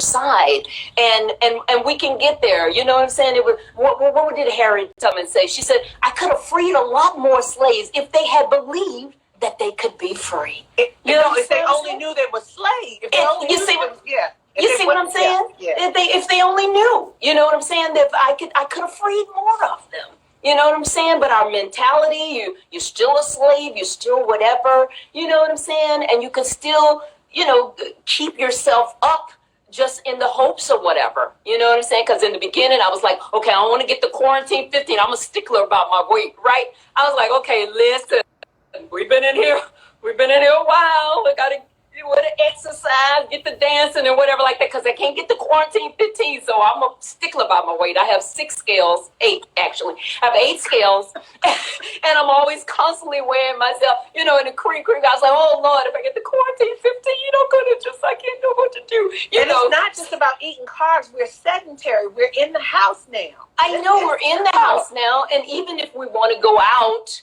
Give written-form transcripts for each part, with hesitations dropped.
side, and we can get there. You know what I'm saying? It was what did Harriet Tubman say? She said, "I could have freed a lot more slaves if they had believed that they could be free." If they only knew they were slaves. If they only knew You see what I'm saying? Yeah. If they only knew, you know what I'm saying? That I could have freed more of them. You know what I'm saying? But our mentality, you're still a slave, you're still whatever. You know what I'm saying? And you can still, keep yourself up just in the hopes of whatever. You know what I'm saying? Because in the beginning, I was like, okay, I want to get the quarantine 15. I'm a stickler about my weight, right? I was like, okay, listen, we've been in here a while. We got to exercise, get the dancing and whatever like that, because I can't get the quarantine 15, so I'm a stickler about my weight. I have 8 scales. I have 8 scales, and I'm always constantly weighing myself, in the creek. I was like, oh Lord, if I get the quarantine 15, I can't know what to do. It's not just about eating carbs. We're sedentary. We're in the house now. I know we're in the house now, and even if we want to go out,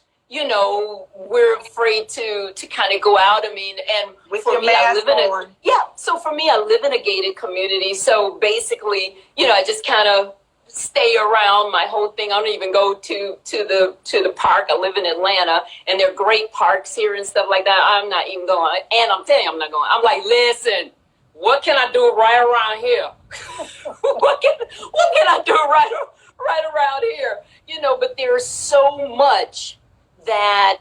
we're afraid to kind of go out. I mean, and with your mask on. So for me, I live in a gated community. So basically, I just kind of stay around my whole thing. I don't even go to the park. I live in Atlanta, and there are great parks here and stuff like that. I'm not even going. And I'm telling you, I'm not going. I'm like, listen, what can I do right around here? what can I do right around here? But there's so much that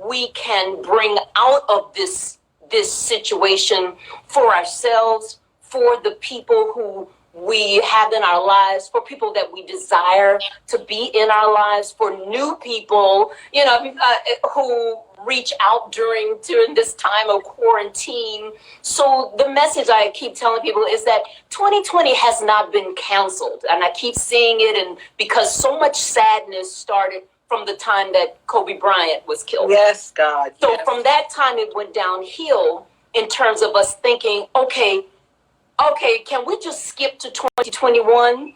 we can bring out of this situation for ourselves, for the people who we have in our lives, for people that we desire to be in our lives, for new people, who reach out during this time of quarantine. So the message I keep telling people is that 2020 has not been canceled. And I keep seeing it, and because so much sadness started from the time that Kobe Bryant was killed. Yes, God. So from that time, it went downhill in terms of us thinking, okay, can we just skip to 2021?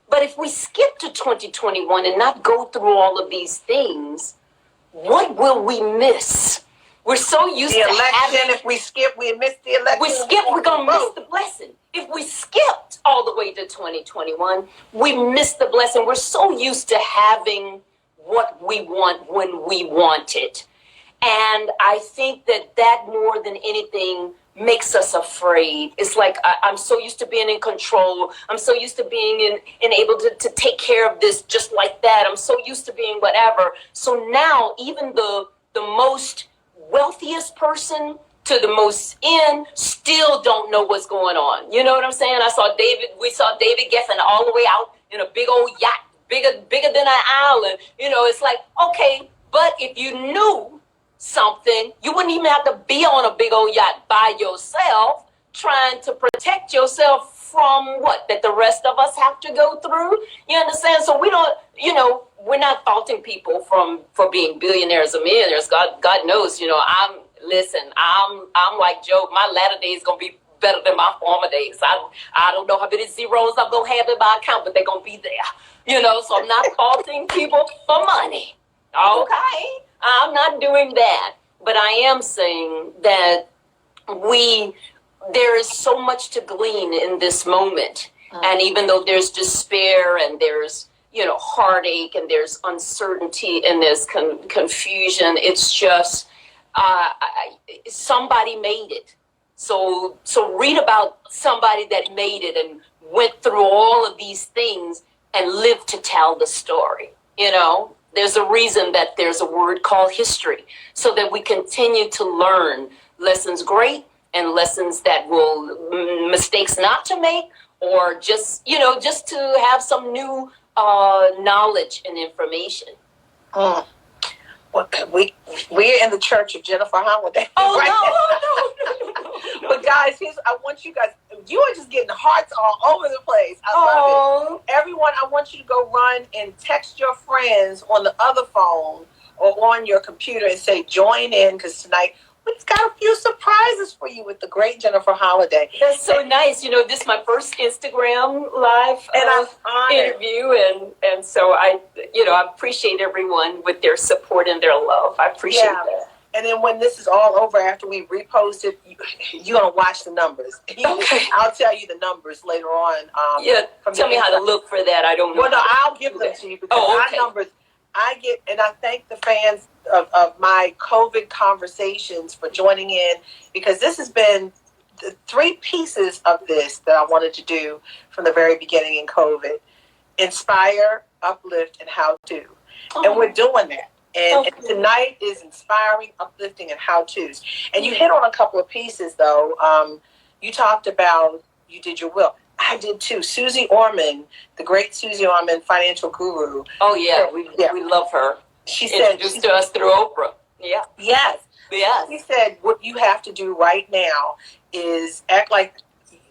But if we skip to 2021 and not go through all of these things, what will we miss? We're so used to election. If we skip, we miss the election. We're going to miss the blessing. If we skipped all the way to 2021, we miss the blessing. We're so used to having what we want when we want it. And I think that more than anything makes us afraid. It's like I'm so used to being in control. I'm so used to being able to take care of this just like that. I'm so used to being whatever. So now even the most wealthiest person to the most still don't know what's going on. You know what I'm saying? We saw David Geffen all the way out in a big old yacht, bigger than an island. It's like, okay, but if you knew something, you wouldn't even have to be on a big old yacht by yourself trying to protect yourself from what that the rest of us have to go through. You understand? So we don't, we're not faulting people for being billionaires or millionaires. God knows, I'm like Job. My latter days gonna be better than my former days. I don't know how many zeros I'm gonna have in my account, but they're gonna be there. So I'm not faulting people for money. Okay, I'm not doing that, but I am saying that there is so much to glean in this moment, and even though there's despair and there's heartache and there's uncertainty and there's confusion, it's just somebody made it. So read about somebody that made it and went through all of these things and lived to tell the story. There's a reason that there's a word called history, so that we continue to learn lessons great and lessons that mistakes not to make, or just to have some new knowledge and information. Well, we're in the church of Jenifer Holiday. Oh, right? No. But guys, I want you guys, you are just getting hearts all over the place. I love it. Everyone, I want you to go run and text your friends on the other phone or on your computer and say, join in, because tonight we've got a few surprises for you with the great Jenifer Holiday. That's so nice. This is my first Instagram live interview, and so I appreciate everyone with their support and their love. I appreciate that. And then when this is all over, after we repost it, you're going to watch the numbers. Okay. I'll tell you the numbers later on. Tell me how to look for that. I don't know. Well, no, I'll give them to you because our numbers, I get, and I thank the fans of my COVID conversations for joining in, because this has been the 3 pieces of this that I wanted to do from the very beginning in COVID: inspire, uplift, and how to. And we're doing that. And tonight is inspiring, uplifting, and how-tos. And you hit on a couple of pieces, though. You talked about, you did your will. I did too. Susie Orman, the great Susie Orman, financial guru. Oh, yeah. We love her. She said, introduced to us through Oprah. Yeah. Yes. Yes. She said, what you have to do right now is act like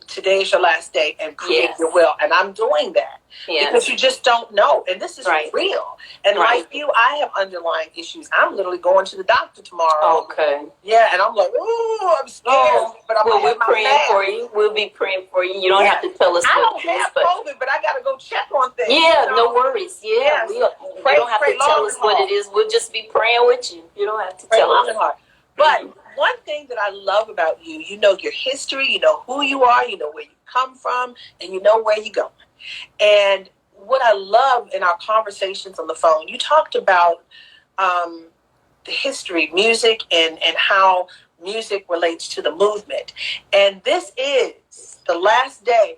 today's your last day and create your will. And I'm doing that. Because you just don't know. And this is real. And like you, I have underlying issues. I'm literally going to the doctor tomorrow. Okay. Yeah, and I'm like, ooh, I'm scared. But we're praying for you. We'll be praying for you. You don't have to tell us I what don't have COVID, but I got to go check on things. Yeah, no worries. Yeah. You don't have to tell us what it is. We'll just be praying with you. You don't have to tell us. But one thing that I love about you, you know your history, you know who you are, you know where you come from, and you know where you're going. And what I love in our conversations on the phone, you talked about the history, music, and how music relates to the movement. And this is the last day